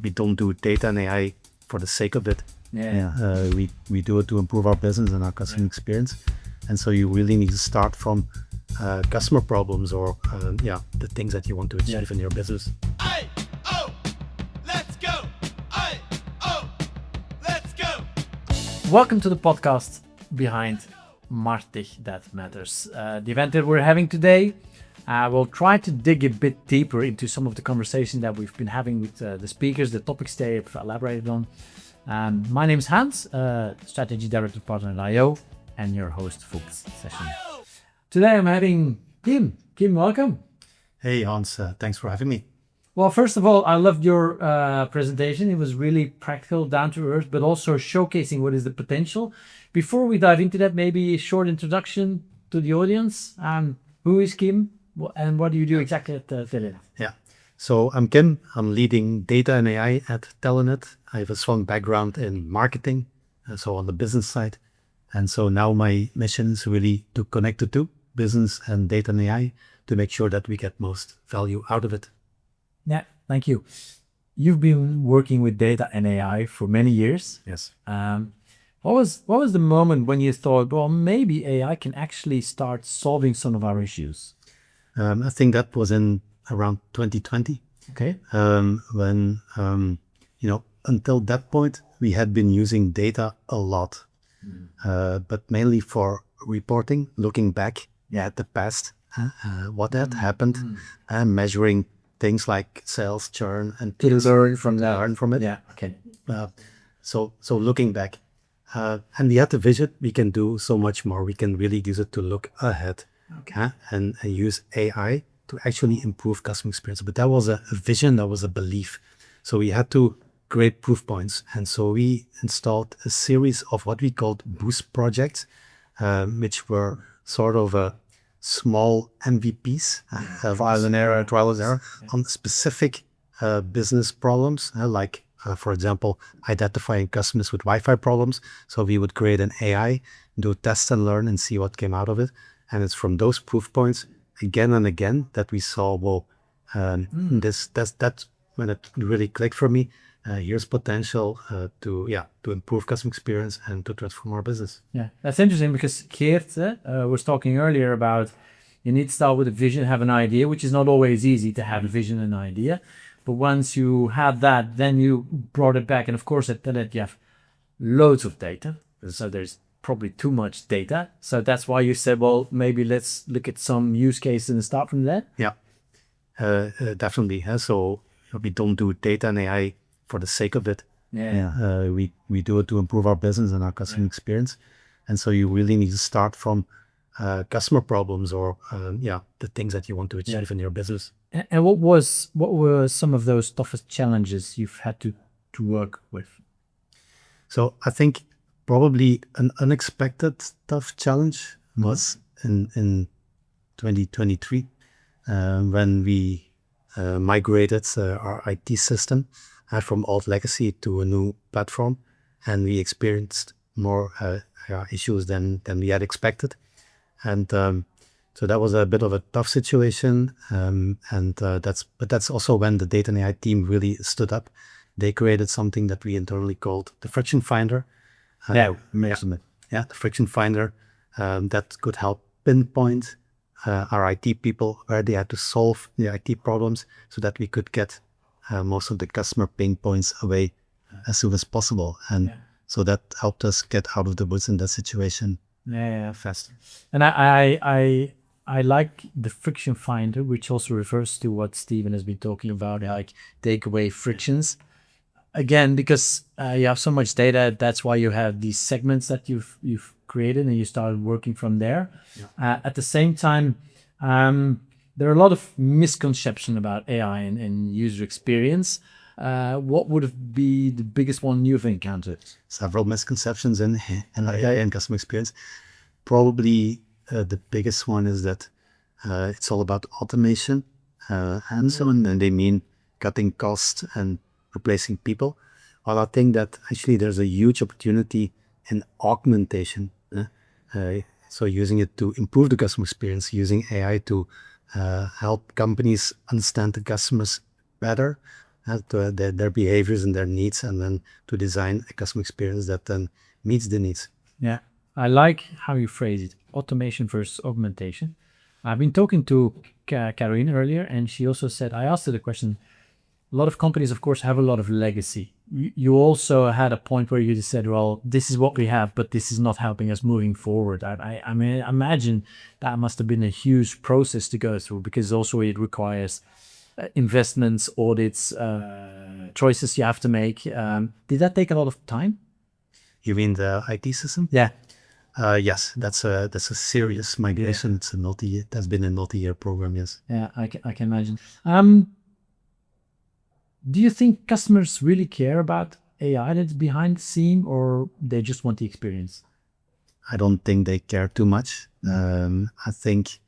we don't do data and AI for the sake of it. We do it to improve our business and our customer experience. And so you really need to start from customer problems or the things that you want to achieve in your business. Welcome to the podcast behind MarTech That Matters. The event that we're having today, we'll try to dig a bit deeper into some of the conversation that we've been having with the speakers, the topics they've elaborated on. My name is Hans, Strategy Director Partner at IO, and your host for this session. Today I'm having Kim. Kim, welcome. Hey Hans, thanks for having me. Well, first of all, I loved your presentation. It was really practical, down to earth, but also showcasing what is the potential. Before we dive into that, maybe a short introduction to the audience. Who is Kim and what do you do exactly at Telenet? Yeah, so I'm Kim. I'm leading data and AI at Telenet. I have a strong background in marketing, so on the business side. And so now my mission is really to connect the two, business and data and AI, to make sure that we get most value out of it. Yeah, thank you. You've been working with data and AI for many years. Yes. What was the moment when you thought, well, maybe AI can actually start solving some of our issues? I think that was in around 2020. Okay. When, until that point, we had been using data a lot, but mainly for reporting, looking back at the past, what had happened, measuring things like sales, churn, and To learn from that. learn from it. Yeah, okay. So looking back, and we had the vision, we can do so much more. We can really use it to look ahead, and use AI to actually improve customer experience. But that was a vision, that was a belief. So we had to create proof points. And so we installed a series of what we called boost projects, which were sort of a small MVPs, trial and error, on specific business problems, like, for example, identifying customers with Wi-Fi problems. So we would create an AI, do test and learn and see what came out of it. And it's from those proof points again and again that we saw, well, that's when it really clicked for me. Here's potential to improve customer experience and to transform our business. Yeah, that's interesting because Geert was talking earlier about you need to start with a vision, have an idea, which is not always easy to have a vision and idea. But once you had that, then you brought it back. And of course, at Telenet, you have loads of data. So there's probably too much data. So that's why you said, well, maybe let's look at some use cases and start from there. Yeah, definitely. So we don't do data and AI for the sake of it. We do it to improve our business and our customer experience. And so you really need to start from customer problems or the things that you want to achieve in your business. And what were some of those toughest challenges you've had to work with? So I think probably an unexpected tough challenge was in 2023 when we migrated our IT system from old legacy to a new platform, and we experienced more issues than we had expected. And so that was a bit of a tough situation, that's also when the data and AI team really stood up. They created something that we internally called the Friction Finder. The Friction Finder that could help pinpoint our IT people where they had to solve the IT problems so that we could get most of the customer pain points away as soon as possible. And so that helped us get out of the woods in that situation faster. And I like the Friction Finder, which also refers to what Steven has been talking about, like take away frictions. Again, because you have so much data, that's why you have these segments that you've created and you started working from there. At the same time, there are a lot of misconceptions about AI and user experience. What would be the biggest one you've encountered? Several misconceptions in AI and customer experience. Probably the biggest one is that it's all about automation and so on, and they mean cutting costs and replacing people. Well, I think that actually there's a huge opportunity in augmentation. So using it to improve the customer experience, using AI to help companies understand the customers better, to their behaviors and their needs, and then to design a customer experience that then meets the needs. Yeah, I like how you phrase it: automation versus augmentation. I've been talking to Caroline earlier, and she also said, I asked her the question. A lot of companies, of course, have a lot of legacy. You also had a point where you just said, well, this is what we have, but this is not helping us moving forward. I mean, imagine that must have been a huge process to go through, because also it requires investments, audits, choices you have to make. Did that take a lot of time? You mean the IT system? Yeah. Yes, that's a serious migration. It's it has been a multi-year program. Yes. Yeah, I can imagine. Do you think customers really care about AI that's behind the scene, or they just want the experience? I don't think they care too much. I think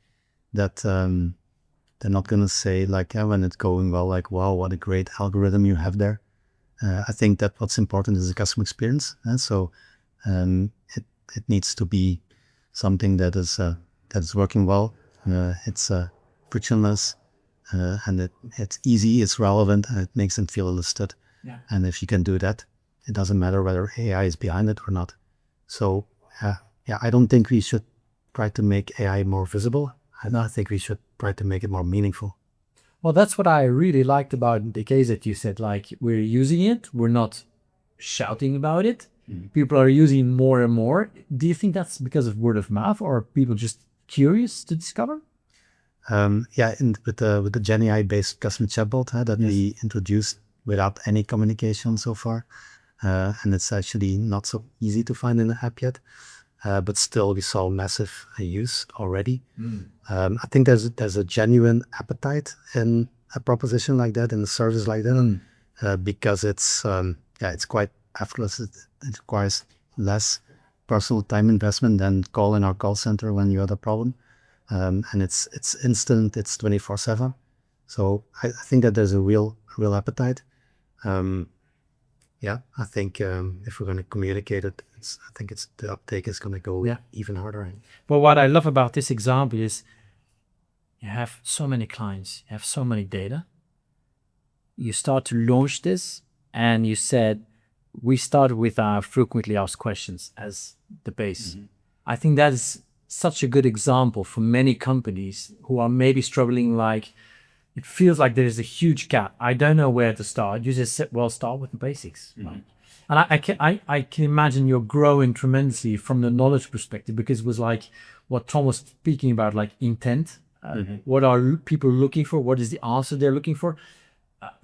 that they're not going to say like, when it's going well, like, wow, what a great algorithm you have there. I think that what's important is the customer experience. So it needs to be something that is working well. It's frictionless, and it's easy, it's relevant, and it makes them feel understood. Yeah. And if you can do that, it doesn't matter whether AI is behind it or not. So I don't think we should try to make AI more visible. I think we should try to make it more meaningful. Well, that's what I really liked about the case that you said, like, we're using it, we're not shouting about it. People are using more and more. Do you think that's because of word of mouth, or are people just curious to discover? With the Gen AI based customer chatbot that we introduced without any communication so far, and it's actually not so easy to find in the app yet, but still we saw massive use already. I think there's a genuine appetite in a proposition like that, in a service like that, because it's quite effortless. It requires less personal time investment than calling our call center when you have a problem. And it's instant, it's 24/7. So I think that there's a real appetite. I think if we're going to communicate it, I think the uptake is going to go even harder. But what I love about this example is you have so many clients, you have so many data. You start to launch this, and you said, we started with our frequently asked questions as the base. I think that is such a good example for many companies who are maybe struggling. Like, it feels like there's a huge gap. I don't know where to start. You just said, well, start with the basics. Right? And I can imagine you're growing tremendously from the knowledge perspective, because it was like what Tom was speaking about, like intent. What are people looking for? What is the answer they're looking for?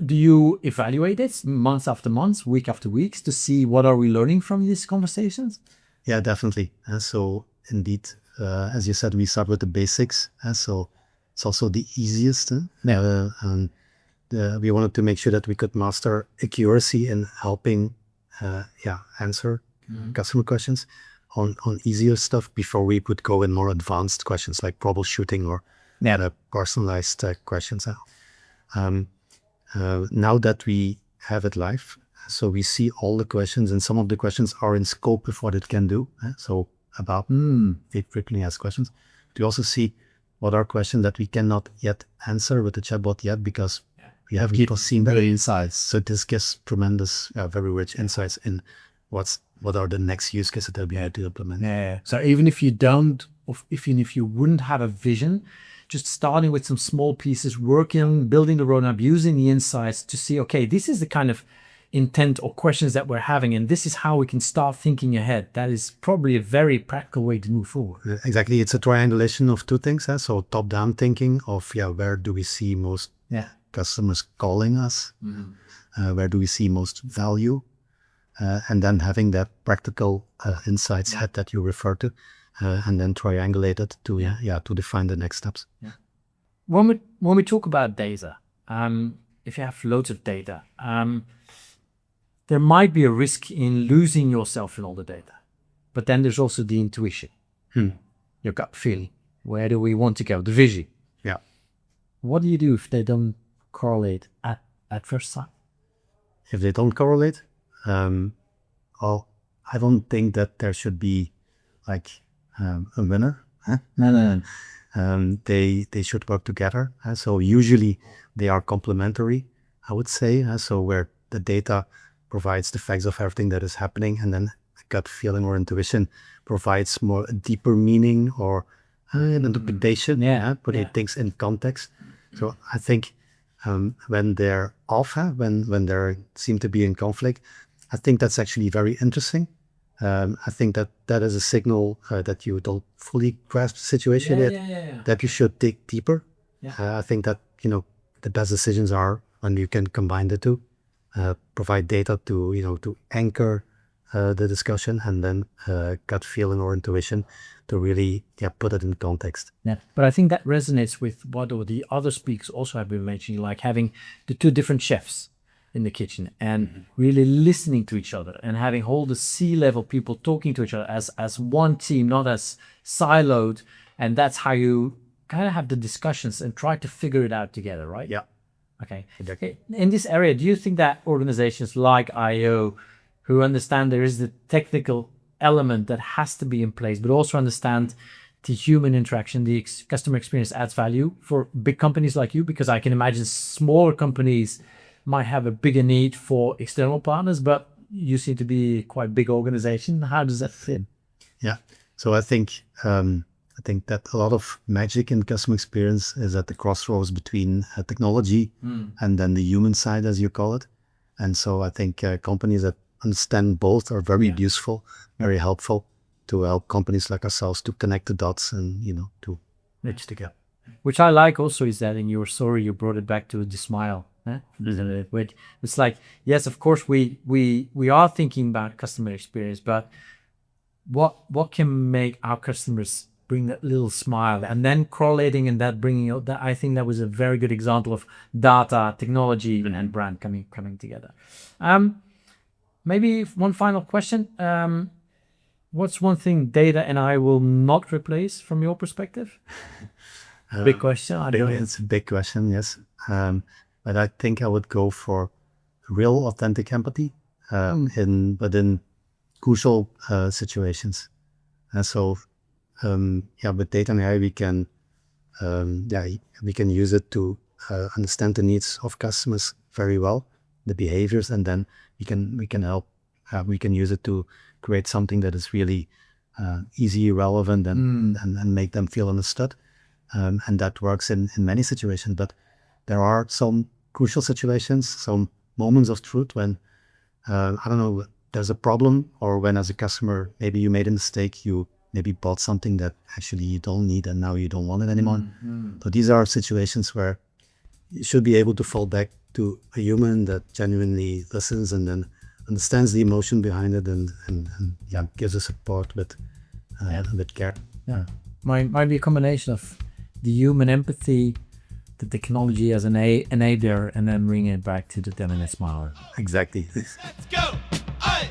Do you evaluate it month after month, week after week, to see what are we learning from these conversations? Yeah, definitely. So indeed, as you said, we start with the basics. So it's also the easiest. And we wanted to make sure that we could master accuracy in helping answer customer questions on easier stuff before we would go in more advanced questions like troubleshooting or personalized questions. Now that we have it live, so we see all the questions, and some of the questions are in scope of what it can do. So about frequently asked questions. We also see what are questions that we cannot yet answer with the chatbot yet, because we haven't seen the insights. So this gives tremendous, very rich insights in what are the next use cases that we have to implement. Yeah. So even if you don't, or even if you wouldn't have a vision, just starting with some small pieces, working, building the roadmap, using the insights to see, okay, this is the kind of intent or questions that we're having, and this is how we can start thinking ahead. That is probably a very practical way to move forward. Exactly. It's a triangulation of two things. So top-down thinking of, where do we see most customers calling us? Where do we see most value? And then having that practical insights that you refer to, and then triangulate it to define the next steps. Yeah. When we talk about data, if you have loads of data, there might be a risk in losing yourself in all the data. But then there's also the intuition, your gut feeling. Where do we want to go? The vision. Yeah. What do you do if they don't correlate at first sight? If they don't correlate, well, I don't think that there should be like a winner. No. They should work together. So usually they are complementary. I would say. So where the data provides the facts of everything that is happening, and then gut feeling or intuition provides more a deeper meaning or an interpretation, putting things in context. So I think when they're off, when they seem to be in conflict, I think that's actually very interesting. I think that is a signal that you don't fully grasp the situation yet, that you should dig deeper. I think that, the best decisions are when you can combine the two, provide data to anchor the discussion, and then gut feeling or intuition to really put it in context. Yeah, but I think that resonates with what the other speakers also have been mentioning, like having the two different chefs in the kitchen and really listening to each other and having all the C-level people talking to each other as one team, not as siloed. And that's how you kind of have the discussions and try to figure it out together, right? Yeah. Okay. In this area, do you think that organizations like IO, who understand there is the technical element that has to be in place, but also understand the human interaction, the customer experience adds value for big companies like you? Because I can imagine smaller companies might have a bigger need for external partners, but you seem to be quite a big organization. How does that fit? Yeah. So I think that a lot of magic in customer experience is at the crossroads between technology and then the human side, as you call it. And so I think companies that understand both are very useful, very helpful to help companies like ourselves to connect the dots and, to bridge together. Which I like also is that in your story, you brought it back to the smile. Which it's like, yes, of course, we are thinking about customer experience, but what can make our customers bring that little smile, and then correlating and that bringing out that, I think that was a very good example of data, technology, and brand coming together. Maybe one final question. What's one thing data and I will not replace from your perspective? Big question. It's a big question, yes. But I think I would go for real authentic empathy within crucial situations. And so, with data and AI, we can use it to understand the needs of customers very well, the behaviors, and then we can help. We can use it to create something that is really easy, relevant, and make them feel understood. And that works in many situations. But there are some crucial situations, some moments of truth when there's a problem, or when as a customer maybe you made a mistake, you maybe bought something that actually you don't need and now you don't want it anymore. So these are situations where you should be able to fall back to a human that genuinely listens and then understands the emotion behind it and gives a support with care. Yeah, might be a combination of the human empathy, the technology as an enabler, and then bring it back to the 10-minute smile. Exactly. Let's go! Aye.